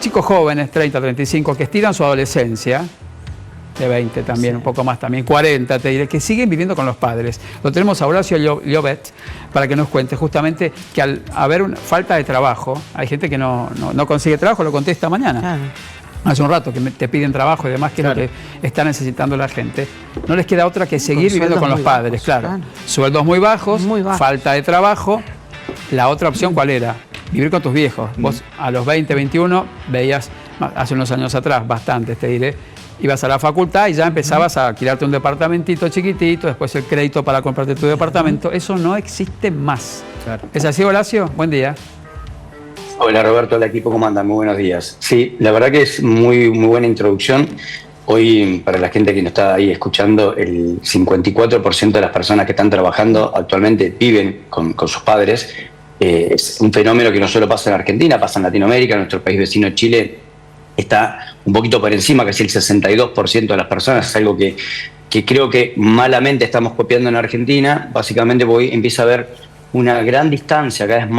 chicos jóvenes, 30, 35, que estiran su adolescencia, de 20 también, un poco más también, 40 te diré, que siguen viviendo con los padres. Lo tenemos a Horacio Llobet para que nos cuente justamente que al haber una falta de trabajo, hay gente que no consigue trabajo, lo conté esta mañana. Claro. Hace un rato que te piden trabajo y demás, que Claro. es lo que está necesitando la gente. No les queda otra que seguir viviendo con los padres, bajos, claro. claro. Sueldos muy bajos, falta de trabajo. La otra opción, ¿cuál era? Vivir con tus viejos. Vos a los 20, 21 veías, hace unos años atrás, bastantes te diré, ibas a la facultad y ya empezabas a alquilarte un departamentito chiquitito, después el crédito para comprarte tu departamento. Eso no existe más. Claro. ¿Es así, Horacio? Buen día. Hola Roberto, hola equipo, ¿cómo andan? Muy buenos días. Sí, la verdad que es muy buena introducción. Hoy, para la gente que nos está ahí escuchando, el 54% de las personas que están trabajando actualmente viven con sus padres. Es un fenómeno que no solo pasa en Argentina, pasa en Latinoamérica, en nuestro país vecino Chile está un poquito por encima, casi el 62% de las personas. Es algo que creo que malamente estamos copiando en Argentina. Básicamente empieza a haber una gran distancia, cada vez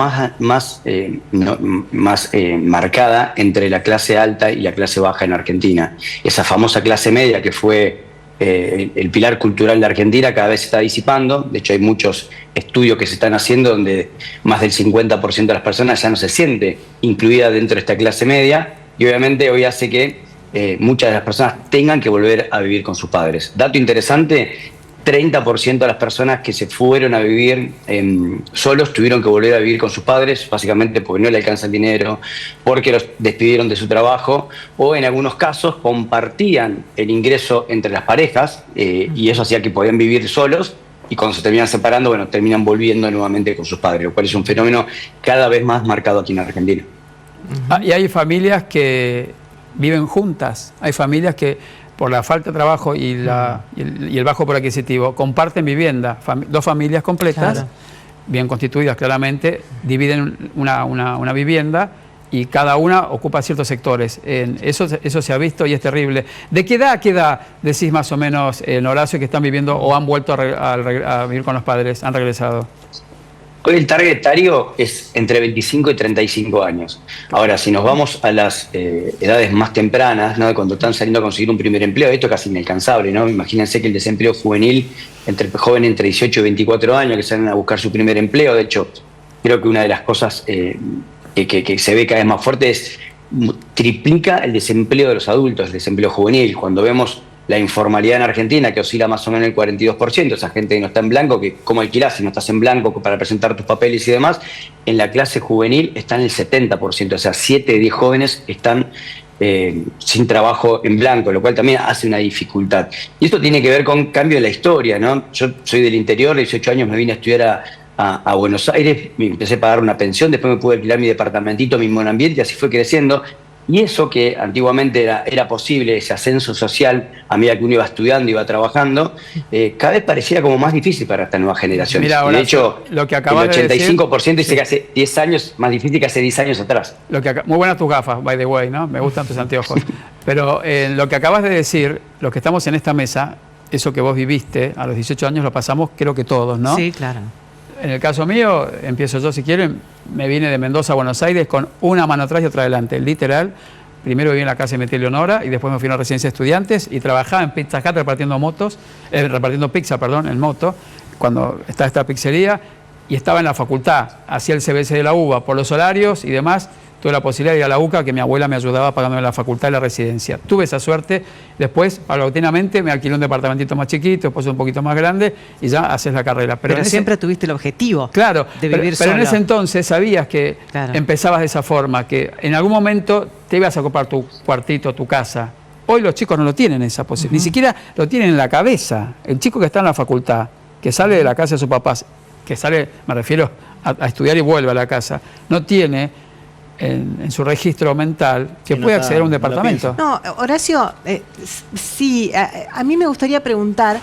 más marcada entre la clase alta y la clase baja en Argentina. Esa famosa clase media que fue el pilar cultural de Argentina cada vez se está disipando. De hecho, hay muchos estudios que se están haciendo donde más del 50% de las personas ya no se siente incluida dentro de esta clase media, y obviamente hoy hace que muchas de las personas tengan que volver a vivir con sus padres. Dato interesante: 30% de las personas que se fueron a vivir solos tuvieron que volver a vivir con sus padres, básicamente porque no le alcanza el dinero, porque los despidieron de su trabajo, o en algunos casos compartían el ingreso entre las parejas, y eso hacía que podían vivir solos, y cuando se terminan separando, bueno, terminan volviendo nuevamente con sus padres, lo cual es un fenómeno cada vez más marcado aquí en Argentina. Y hay familias que viven juntas, hay familias que por la falta de trabajo y el bajo poder adquisitivo comparten vivienda, dos familias completas, claro, bien constituidas claramente, dividen una vivienda y cada una ocupa ciertos sectores. Eso se ha visto y es terrible. ¿De qué edad a qué edad decís más o menos, Horacio, que están viviendo o han vuelto a vivir con los padres, han regresado? Hoy el target etario es entre 25 y 35 años. Ahora, si nos vamos a las edades más tempranas, ¿no?, cuando están saliendo a conseguir un primer empleo, esto es casi inalcanzable, ¿no? Imagínense que el desempleo juvenil, jóvenes entre 18 y 24 años que salen a buscar su primer empleo. De hecho, creo que una de las cosas que se ve cada vez más fuerte es triplica el desempleo de los adultos, el desempleo juvenil. Cuando vemos la informalidad en Argentina, que oscila más o menos el 42%, esa gente que no está en blanco, que cómo alquilás si no estás en blanco para presentar tus papeles y demás, en la clase juvenil está en el 70%, o sea, 7 de 10 jóvenes están sin trabajo en blanco, lo cual también hace una dificultad. Y esto tiene que ver con cambio de la historia, ¿no? Yo soy del interior, de 18 años me vine a estudiar a Buenos Aires, me empecé a pagar una pensión, después me pude alquilar mi departamentito, mi monoambiente, y así fue creciendo. Y eso que antiguamente era posible, ese ascenso social a medida que uno iba estudiando, iba trabajando, cada vez pareciera como más difícil para esta nueva generación. Mira, de hecho, lo que el 85% dice que hace 10 años más difícil que hace 10 años atrás. Muy buenas tus gafas, by the way, ¿no? Me gustan tus anteojos. Pero lo que acabas de decir, los que estamos en esta mesa, eso que vos viviste a los 18 años lo pasamos creo que todos, ¿no? Sí, claro. En el caso mío, empiezo yo si quieren, me vine de Mendoza a Buenos Aires con una mano atrás y otra adelante, literal. Primero viví en la casa de mi tía Leonora y después me fui a una residencia de estudiantes y trabajaba en Pizza Hut repartiendo pizza, en moto, cuando estaba esta pizzería, y estaba en la facultad, hacía el CBC de la UBA por los horarios y demás. Tuve la posibilidad de ir a la UCA, que mi abuela me ayudaba pagándome la facultad y la residencia. Tuve esa suerte. Después, paulatinamente, me alquilé un departamentito más chiquito, después un poquito más grande, y ya haces la carrera. Pero siempre tuviste el objetivo, claro, de vivir pero solo. en ese entonces sabías que empezabas de esa forma, que en algún momento te ibas a ocupar tu cuartito, tu casa. Hoy los chicos no lo tienen esa posibilidad, ni siquiera lo tienen en la cabeza. El chico que está en la facultad, que sale de la casa de sus papás, que sale, me refiero a estudiar y vuelve a la casa, no tiene en su registro mental que puede acceder a un departamento. No, Horacio, sí, a mí me gustaría preguntar,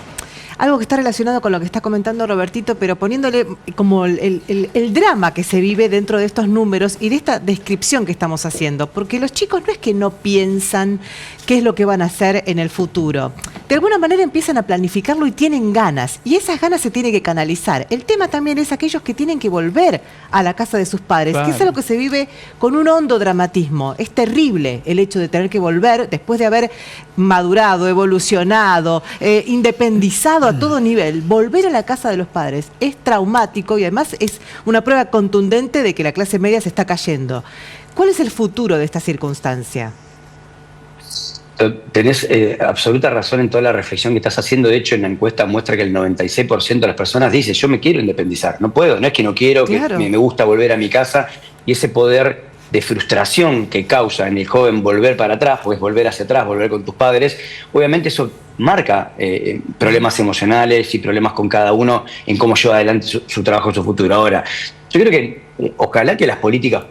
algo que está relacionado con lo que está comentando Robertito, pero poniéndole como el drama que se vive dentro de estos números y de esta descripción que estamos haciendo, porque los chicos no es que no piensan qué es lo que van a hacer en el futuro. De alguna manera empiezan a planificarlo y tienen ganas, y esas ganas se tienen que canalizar. El tema también es aquellos que tienen que volver a la casa de sus padres, claro, que es algo que se vive con un hondo dramatismo. Es terrible el hecho de tener que volver después de haber madurado, evolucionado, independizado a todo nivel. Volver a la casa de los padres es traumático y además es una prueba contundente de que la clase media se está cayendo. ¿Cuál es el futuro de esta circunstancia? Tenés absoluta razón en toda la reflexión que estás haciendo. De hecho, en la encuesta muestra que el 96% de las personas dice: yo me quiero independizar, no puedo, no es que no quiero, claro, que me gusta volver a mi casa. Y ese poder de frustración que causa en el joven volver para atrás, pues volver hacia atrás, volver con tus padres, obviamente eso marca problemas emocionales y problemas con cada uno en cómo lleva adelante su trabajo, su futuro. Ahora, yo creo que ojalá que las políticas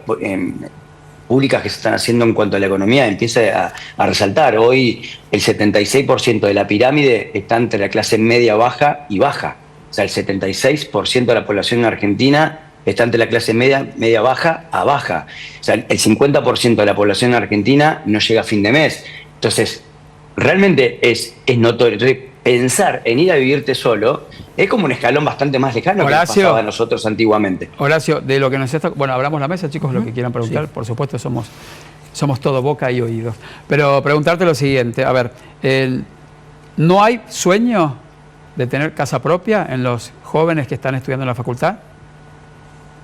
públicas que se están haciendo en cuanto a la economía empiece a resaltar. Hoy el 76% de la pirámide está entre la clase media baja y baja. O sea, el 76% de la población en Argentina está entre la clase media baja a baja. O sea, el 50% de la población en Argentina no llega a fin de mes. Entonces, realmente es notorio. Entonces, pensar en ir a vivirte solo es como un escalón bastante más lejano, Horacio, que nos pasaba a nosotros antiguamente. Horacio, de lo que nos está... Bueno, abramos la mesa, chicos, lo que quieran preguntar. Sí. Por supuesto, somos todo boca y oídos. Pero preguntarte lo siguiente, a ver, ¿no hay sueño de tener casa propia en los jóvenes que están estudiando en la facultad?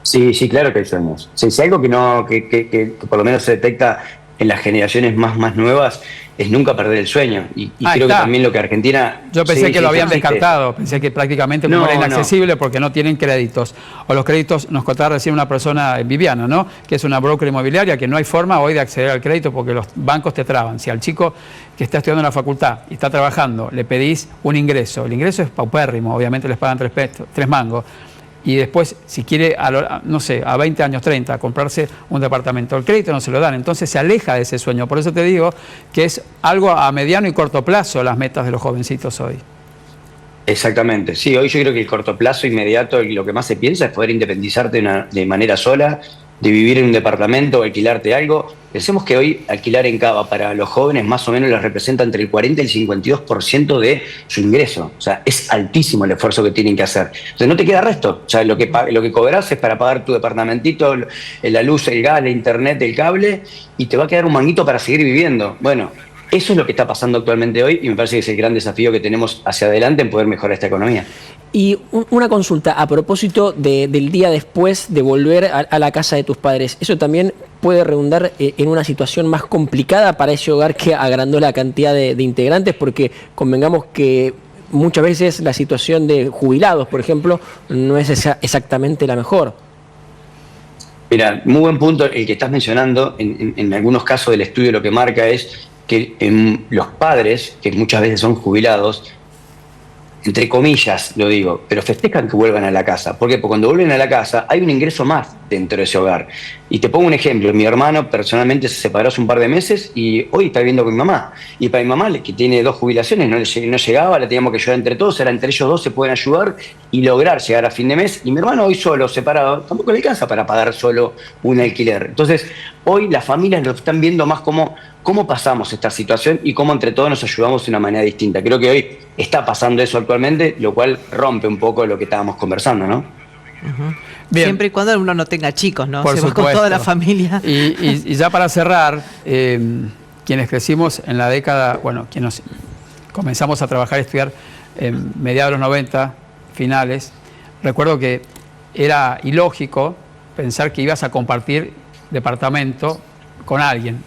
Sí, claro que hay sueños. Si algo que por lo menos se detecta en las generaciones más nuevas es nunca perder el sueño. Y creo que también lo que Argentina... Yo pensé que lo habían descartado, pensé que prácticamente como era inaccesible porque no tienen créditos. O los créditos, nos contaba recién una persona, Viviana, ¿no?, que es una broker inmobiliaria, que no hay forma hoy de acceder al crédito porque los bancos te traban. Si al chico que está estudiando en la facultad y está trabajando le pedís un ingreso, el ingreso es paupérrimo, obviamente les pagan tres mangos. Y después, si quiere, no sé, a 20 años, 30, comprarse un departamento, el crédito no se lo dan, entonces se aleja de ese sueño. Por eso te digo que es algo a mediano y corto plazo las metas de los jovencitos hoy. Exactamente, sí, hoy yo creo que el corto plazo inmediato, lo que más se piensa es poder independizarte de manera sola, de vivir en un departamento o alquilarte algo. Pensemos que hoy alquilar en Cava para los jóvenes más o menos les representa entre el 40 y el 52% de su ingreso. O sea, es altísimo el esfuerzo que tienen que hacer. Entonces no te queda resto. O sea, lo que cobras es para pagar tu departamentito, la luz, el gas, la internet, el cable, y te va a quedar un manguito para seguir viviendo. Bueno, eso es lo que está pasando actualmente hoy y me parece que es el gran desafío que tenemos hacia adelante en poder mejorar esta economía. Y una consulta a propósito del día después de volver a la casa de tus padres. ¿Eso también puede redundar en una situación más complicada para ese hogar que agrandó la cantidad de integrantes? Porque convengamos que muchas veces la situación de jubilados, por ejemplo, no es exactamente la mejor. Mira, muy buen punto el que estás mencionando. En algunos casos del estudio lo que marca es que los padres, que muchas veces son jubilados, entre comillas lo digo, pero festejan que vuelvan a la casa. ¿Por qué? Porque cuando vuelven a la casa hay un ingreso más dentro de ese hogar. Y te pongo un ejemplo. Mi hermano personalmente se separó hace un par de meses y hoy está viviendo con mi mamá. Y para mi mamá, que tiene 2 jubilaciones, no llegaba, la teníamos que ayudar entre todos. Ahora entre ellos 2 se pueden ayudar y lograr llegar a fin de mes. Y mi hermano hoy solo, separado, tampoco le alcanza para pagar solo un alquiler. Entonces, hoy las familias lo están viendo más como cómo pasamos esta situación y cómo entre todos nos ayudamos de una manera distinta. Creo que hoy está pasando eso actualmente, lo cual rompe un poco lo que estábamos conversando, ¿no? Bien. Siempre y cuando uno no tenga chicos, ¿no? Por supuesto. Con toda la familia. Y ya para cerrar, quienes crecimos en la década, bueno, quienes comenzamos a trabajar y estudiar en mediados de los 90, finales, recuerdo que era ilógico pensar que ibas a compartir departamento con alguien,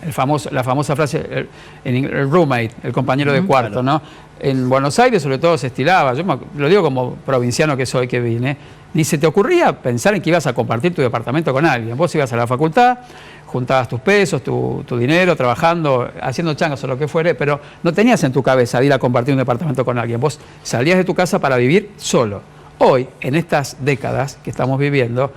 la famosa frase, el roommate, el compañero de cuarto, claro, ¿no? En Buenos Aires sobre todo se estilaba, yo lo digo como provinciano que soy, que vine, ni se te ocurría pensar en que ibas a compartir tu departamento con alguien. Vos ibas a la facultad, juntabas tus pesos, tu dinero, trabajando, haciendo changas o lo que fuere, pero no tenías en tu cabeza de ir a compartir un departamento con alguien. Vos salías de tu casa para vivir solo. Hoy, en estas décadas que estamos viviendo,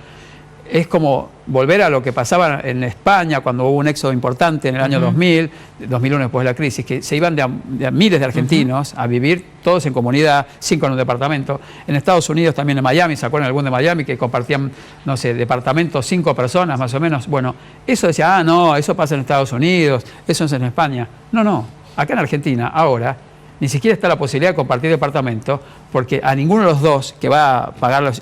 es como volver a lo que pasaba en España cuando hubo un éxodo importante en el año 2000, 2001 después de la crisis, que se iban de a miles de argentinos a vivir todos en comunidad, 5 en un departamento. En Estados Unidos, también en Miami, ¿se acuerdan algún de Miami que compartían, no sé, departamentos, 5 personas más o menos? Bueno, eso decía, no, eso pasa en Estados Unidos, eso es en España. No, acá en Argentina, ahora, ni siquiera está la posibilidad de compartir departamento, porque a ninguno de los dos que va a pagar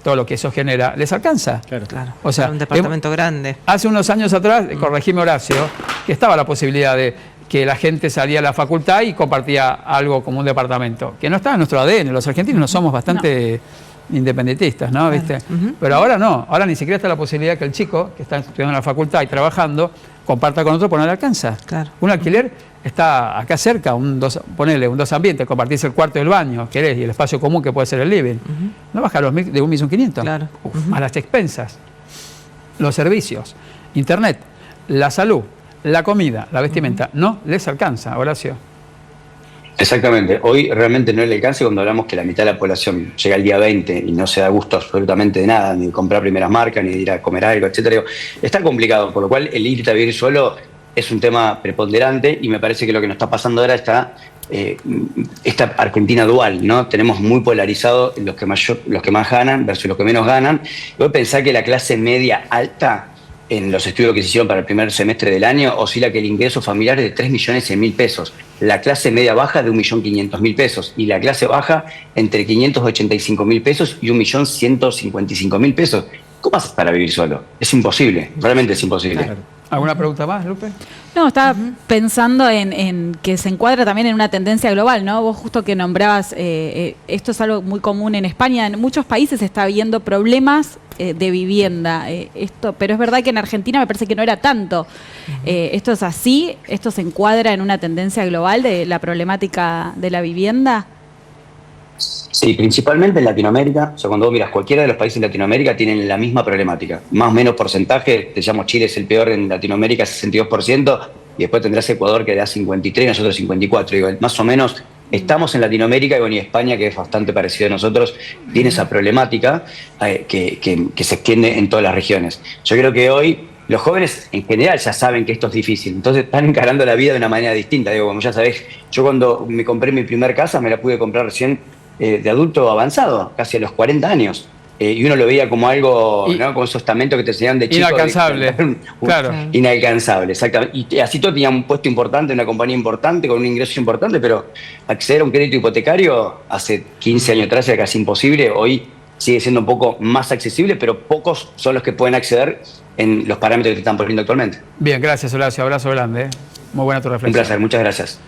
todo lo que eso genera, les alcanza. Claro. O sea, un departamento grande. Hace unos años atrás, corregime Horacio, que estaba la posibilidad de que la gente salía a la facultad y compartía algo como un departamento, que no estaba en nuestro ADN. Los argentinos no somos bastante independentistas, ¿no? ¿Viste? Pero ahora no, ahora ni siquiera está la posibilidad que el chico que está estudiando en la facultad y trabajando comparta con otro porque no le alcanza. Claro. Un alquiler está acá cerca, ponele un dos ambientes, compartirse el cuarto y el baño, querés, y el espacio común que puede ser el living. No baja de 1.500.000. Claro. A las expensas, los servicios, internet, la salud, la comida, la vestimenta, no les alcanza, Horacio. Exactamente. Hoy realmente no le alcanza cuando hablamos que la mitad de la población llega el día 20 y no se da gusto absolutamente de nada, ni de comprar primeras marcas, ni de ir a comer algo, etcétera. Está complicado, por lo cual el irte a vivir solo es un tema preponderante y me parece que lo que nos está pasando ahora está esta Argentina dual, ¿no? Tenemos muy polarizado los que más ganan versus los que menos ganan. Voy a pensar que la clase media alta, en los estudios que se hicieron para el primer semestre del año, oscila que el ingreso familiar es de 3.100.000 pesos. La clase media baja de 1.500.000 pesos. Y la clase baja entre 585.000 pesos y 1.155.000 pesos. ¿Cómo haces para vivir solo? Es imposible, realmente es imposible. Claro. ¿Alguna pregunta más, Lupe? No, estaba pensando en que se encuadra también en una tendencia global, ¿no? Vos justo que nombrabas, esto es algo muy común en España, en muchos países se está viendo problemas de vivienda, pero es verdad que en Argentina me parece que no era tanto. ¿Esto es así? ¿Esto se encuadra en una tendencia global de la problemática de la vivienda? Sí, principalmente en Latinoamérica. O sea, cuando vos miras cualquiera de los países de Latinoamérica tienen la misma problemática. Más o menos porcentaje, te llamo Chile es el peor en Latinoamérica, 62%, y después tendrás Ecuador que da 53%, nosotros 54%. Digo, más o menos estamos en Latinoamérica y España, que es bastante parecido a nosotros, tiene esa problemática que se extiende en todas las regiones. Yo creo que hoy los jóvenes en general ya saben que esto es difícil, entonces están encarando la vida de una manera distinta. Digo, como ya sabés, yo cuando me compré mi primer casa me la pude comprar recién de adulto avanzado, casi a los 40 años. Y uno lo veía como algo, ¿no? Como esos estamentos que te enseñaban de chico. Inalcanzable, claro. Inalcanzable, exactamente. Y así todo tenía un puesto importante, una compañía importante, con un ingreso importante, pero acceder a un crédito hipotecario hace 15 años atrás era casi imposible. Hoy sigue siendo un poco más accesible, pero pocos son los que pueden acceder en los parámetros que te están poniendo actualmente. Bien, gracias, Horacio. Abrazo grande. Muy buena tu reflexión. Un placer, muchas gracias.